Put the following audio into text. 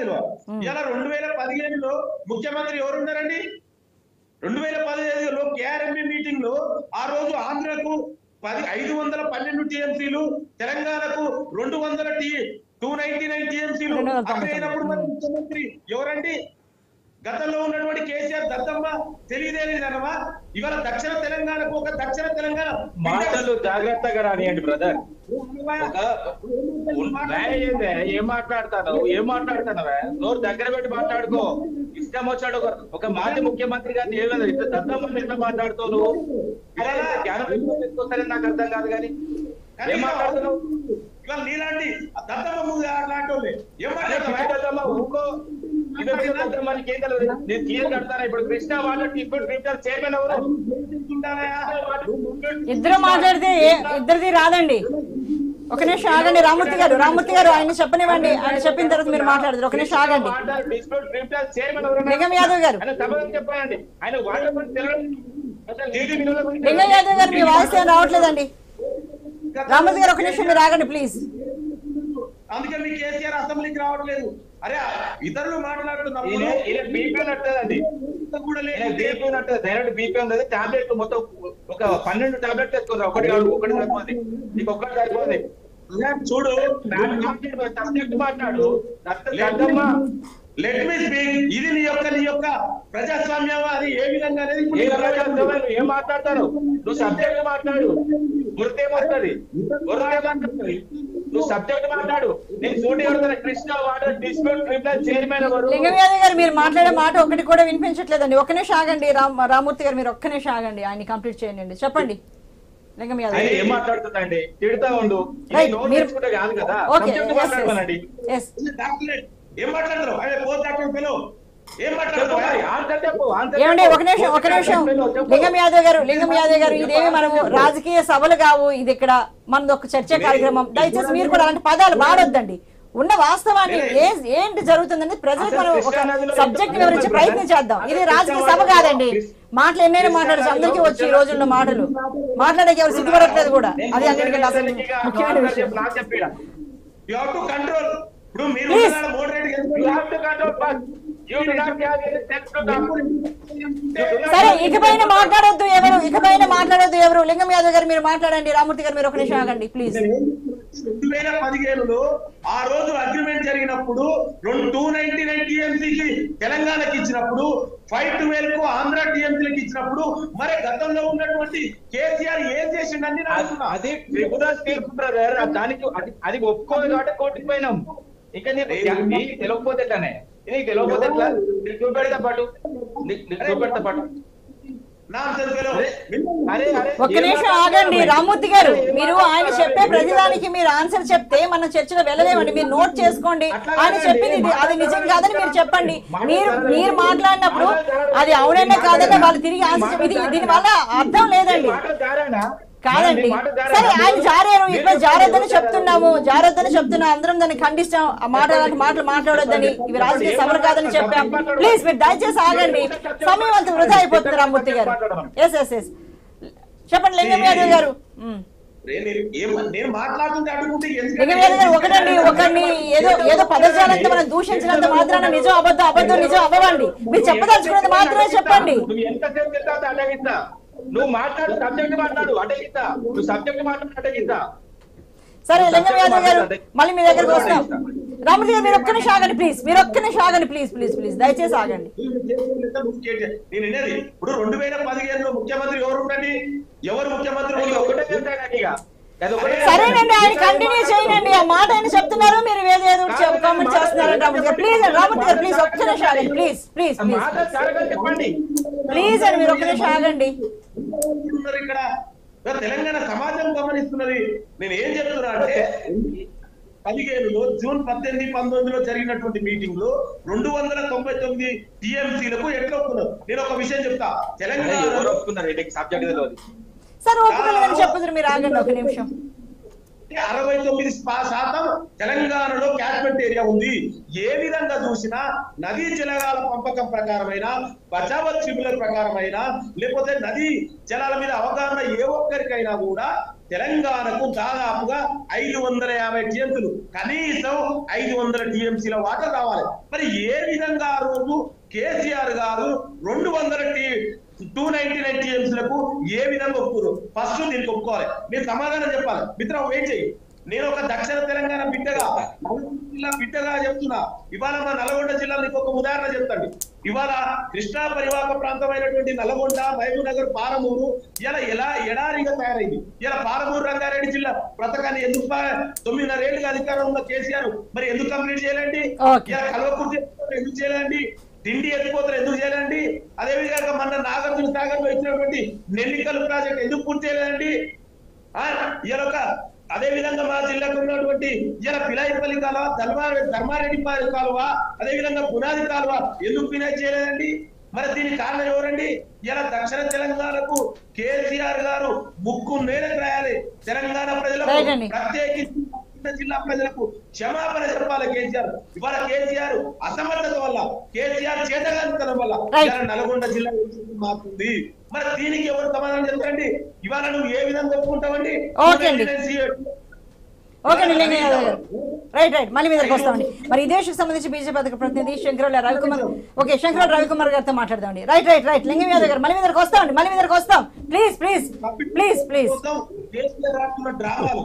తెలియదు. ఇలా 2015లో ముఖ్యమంత్రి ఎవరున్నారండి? 2015లో కేఆర్ఎంబి మీటింగ్ లో ఆ రోజు ఆంధ్రకు 512 టీఎంసీలు, తెలంగాణకు 299 టీఎంసీలు అయినప్పుడు మరి ముఖ్యమంత్రి ఎవరండి? గతంలో ఉన్నటువంటి కేసీఆర్ దత్తమ్మ తెలియదేనమా? ఇవాళ దక్షిణ తెలంగాణకు ఒక దక్షిణ తెలంగాణ మాటలు జాగ్రత్తగా రానియండి బ్రదర్. ఏం మాట్లాడతానవే? నోరు దగ్గర పెట్టి మాట్లాడుకో. ఇష్టం వచ్చాడు ఒక మాజీ ముఖ్యమంత్రి గారిని ఏం లేదు ఇట్లా దత్తమ్మ ఎట్లా మాట్లాడుతావు నువ్వు? జ్ఞానం తీసుకొస్తారని నాకు అర్థం కాదు. కానీ ఏం మాట్లాడుతున్నావు? ఇవాళ నీలాంటి దత్తమ్మ ముందు అట్లాంటి ఊకో. నేను క్లియర్ కడతాను. ఇప్పుడు కృష్ణ వాటర్ చైర్మన్ ఎవరు? ఇద్దరు మాట్లాడితే ఇద్దరిది రాదండి. ఒక నిమిషం ఆగండి రామూర్తి గారు ఆయన చెప్పనివ్వండి. ఆయన చెప్పిన తర్వాత మీరు మాట్లాడదు. ఒక నిమిషం ఆగండి. లింగం యాదవ్ గారు మీ వాయిస్ ఏం రావట్లేదండి. రామూర్తి గారు ఒక నిమిషం మీరు ఆగండి ప్లీజ్. అందుకని మీ కేసీఆర్ అసెంబ్లీకి రావట్లేదు. అరే ఇతరులు మాట్లాడుతున్నప్పుడు టాబ్లెట్ మొత్తం ఒక 12 టాబ్లెట్ వేసుకుందా? ఒకటి సరిపోతుంది, నీకు ఒక్కటి సరిపోతుంది. చూడు మాట్లాడు. Let me speak. ఇది నీ యొక్క ప్రజాస్వామ్యం. అది ఏ విధంగా అనేది ఏం మాట్లాడతారు? నువ్వు సబ్జెక్ట్ మాట్లాడు. గుర్తేమొస్తుంది? నువ్వు సబ్జెక్ట్ మాట్లాడు. నేను పోటీ పడుతున్నా. Krishna water dispute tribunal chairman ఎవరు? లింగం యాదవ్ గారు మీరు మాట్లాడే మాట ఒకటి కూడా వినిపించట్లేదండి. ఒక్క నిమిషం ఆగండి. రామూర్తి గారు మీరు ఒక్క నిమిషం ఆగండి. ఆయన కంప్లీట్ చేయండి. చెప్పండి లింగం యాదవ్. ఏం మాట్లాడుతుందండి? తిడతా ఉండు. కాదు కదా, సబ్జెక్ట్ మాట్లాడమనండి. ఏం మాట్లాడతారు? ఏమండి ఒక నిమిషం లింగం యాదవ్ గారు ఇదేమి మనము రాజకీయ సభలు కావు. ఇది ఇక్కడ మనది ఒక చర్చ కార్యక్రమం. దయచేసి మీరు కూడా అలాంటి పదాలు వాడొద్దండి. ఉన్న వాస్తవాన్ని ఏంటి జరుగుతుందని ప్రజలకు మనం ఒక సబ్జెక్ట్ వివరించి ప్రయత్నం చేద్దాం. ఇది రాజకీయ సభ కాదండి. మాటలు ఎన్నైనా మాట్లాడచ్చు. అందరికీ వచ్చి ఈ రోజుల్లో మాటలు మాట్లాడేకి ఎవరు సిగ్గుపడట్లేదు కూడా. అది అన్నిటికంటే అసలు ముఖ్యమైన విషయం. సరే ఇకపైన మాట్లాడొద్దు ఎవరు. లింగం యాదవ్ గారు మీరు మాట్లాడండి. రామూర్తి గారు మీరు ఒక నిమిషం ఆగండి ప్లీజ్. 2015లో ఆ రోజు అగ్రిమెంట్ జరిగినప్పుడు 299 టీఎంసీకి తెలంగాణకి ఇచ్చినప్పుడు 512 కు ఆంధ్ర టీఎంసీలకు ఇచ్చినప్పుడు మరి గతంలో ఉన్నటువంటి కేసీఆర్ ఏం చేసిండని అది ట్రిబ్యునల్ తీర్పు బ్రదర్. దానికి అది ఒప్పుకోదు కాబట్టి కోర్టుకు పోయినాం. ఇంకా నీకు తెలియకపోతే ఎట్లానే? నీకు తెలియకపోతే ఎట్లా? నీకు చూపెడతా పాటు ఒక్క నిమిషం ఆగండి రామూర్తి గారు. మీరు ఆయన చెప్పే ప్రతిదానికి మీరు ఆన్సర్ చెప్తే మనం చర్చలో వెళ్ళలేమండి. మీరు నోట్ చేసుకోండి. ఆయన చెప్పింది అది నిజం కాదని మీరు చెప్పండి. మీరు మాట్లాడినప్పుడు అది అవునైనా కాదన్నా వాళ్ళు తిరిగి ఆన్సర్. దీని వల్ల అర్థం లేదండి. కాదండి సరే ఆయన జారారు. ఇక్కడ జారొద్దని చెప్తున్నా. అందరం దాన్ని ఖండిస్తాం. ఆ అలాంటి మాటలు మాట్లాడొద్దని. ఇవి రాజకీయ సభలు కాదని చెప్పాం. ప్లీజ్ మీరు దయచేసి ఆగండి. సమయం అంత వృధా అయిపోతుంది రామూర్తి గారు. ఎస్ చెప్పండి లింగం యాదవ్ గారు. లింగం యాదవ్ గారు ఒకరిని ఏదో పదజాలంతా మనం దూషించినంత మాత్రాన నిజం అబద్ధం అవ్వండి. మీరు చెప్పదలుచుకున్నది మాత్రమే చెప్పండి. నువ్వు మాట్లాడు. సబ్జెక్ట్ మాట్లాడు. అటగిస్తా. నువ్వు సబ్జెక్ట్ మాట్లాడు. అటగిస్తా. సరే లింగం యాదవ్ గారు మళ్ళీ మీ దగ్గరకు వస్తాం. రామూర్తి గారు మీరు ఒక్క నిమిషం ఆగండి ప్లీజ్. ప్లీజ్ దయచేసి ఆగండి. ఇప్పుడు 2015లో ముఖ్యమంత్రి ఎవరు ముఖ్యమంత్రి? సరేనండి ఆయన కంటిన్యూ చేయండి. ఆ మాట ఆయన చెప్తున్నారు. మీరు ఏదో కామెంట్ చేస్తున్నారు. రామూర్తి గారు ప్లీజ్ ఒక్క నిమిషం ఆగండి. ప్లీజ్ అండి మీరు ఒక్క నిమిషం ఆగండి. ఇక్కడ తెలంగాణ సమాజం గమనిస్తున్నది. నేను ఏం చెప్తున్నా అంటే 15లో జూన్ 18, 19లో జరిగినటువంటి మీటింగ్ లో 299 టీఎంసీలకు ఎట్లా ఒప్పుకున్నారు? నేను ఒక విషయం చెప్తా. తెలంగాణ సార్ ఒప్పుకోలేదని చెప్పదు. మీరు ఆగండి ఒక నిమిషం. 69% తెలంగాణలో క్యాచ్మెంట్ ఏరియా ఉంది. ఏ విధంగా చూసినా నదీ జలాల పంపకం ప్రకారమైన బచావత్ శిబిల ప్రకారమైన లేకపోతే నదీ జలాల మీద అవగాహన ఏ ఒక్కరికైనా కూడా తెలంగాణకు దాదాపుగా 550 టీఎంసీలు, కనీసం 500 టీఎంసీల వాటర్ రావాలి. మరి ఏ విధంగా ఆ రోజు కేసీఆర్ గారు 299 టీఎంసీలకు ఏ విధంగా ఒప్పుకోరు? ఫస్ట్ దీనికి ఒప్పుకోవాలి, మీరు సమాధానం చెప్పాలి. మిత్రం వెయిట్ చేయి. నేను ఒక దక్షిణ తెలంగాణ బిడ్డగా, నల్గొండ జిల్లా బిడ్డగా చెప్తున్నా. ఇవాళ మా నల్గొండ జిల్లాలో ఒక ఉదాహరణ చెప్తాండి. ఇవాళ కృష్ణా పరివాహక ప్రాంతమైనటువంటి నల్గొండ, మహబూబ్ నగర్, పాలమూరు ఎలా ఎడారిగా తయారైంది. ఇలా పాలమూరు రంగారెడ్డి జిల్లా పథకాన్ని ఎందుకు 9.5 ఏళ్ళుగా అధికారం ఉన్న కేసీఆర్ మరి ఎందుకు కంప్లీట్ చేయాలండి? ఇలా కల్వకుర్తి ఎందుకు చేయాలండి? దిండి ఎత్తిపోతలు ఎందుకు చేయాలండి? అదేవిధంగా మన నాగార్జున సాగర్ లో ఇచ్చినటువంటి నెల్లికల్ ప్రాజెక్ట్ ఎందుకు పూర్తి చేయలేదండి? ఇలా అదే విధంగా మా జిల్లాకు ఉన్నటువంటి ఇలా పిలాయిపల్లి కాలువ, ధర్మారెడ్డి కాలువ, అదే విధంగా పునాది కాలువ ఎందుకు ఫినైజ్ చేయలేదండి? మరి దీనికి కారణం ఎవరండి? ఇలా దక్షిణ తెలంగాణకు కేసీఆర్ గారు ముక్కు నేలకు రాయాలి. తెలంగాణ ప్రజలకు, ప్రత్యేకించి జిల్లా ప్రజలకు క్షమాపణ చెప్పాలి కేసీఆర్. ఇవాళ కేసీఆర్ అసమర్థత వల్ల, కేసీఆర్ చేతగానితనం వల్ల నల్గొండ జిల్లా మారుతుంది. మరి దీనికి ఎవరు సమాధానం చెప్తారండి? ఇవాళ నువ్వు ఏ విధంగా ఒప్పుకుంటావండి? రైట్ మళ్ళీ మీ దగ్గరకు వస్తామండి. మరి ఇదే విషయానికి సంబంధించి బీజేపీ అధికార ప్రతినిధి శంకరరావు రవికుమార్, ఓకే శంకరరావు రవికుమార్ గారితో మాట్లాడదామండి. రైట్ లింగం యాదవ్ గారు మళ్ళీ మీ దగ్గరకు వస్తామండి. ప్లీజ్ కేసీఆర్ రాస్తున్న డ్రామాలు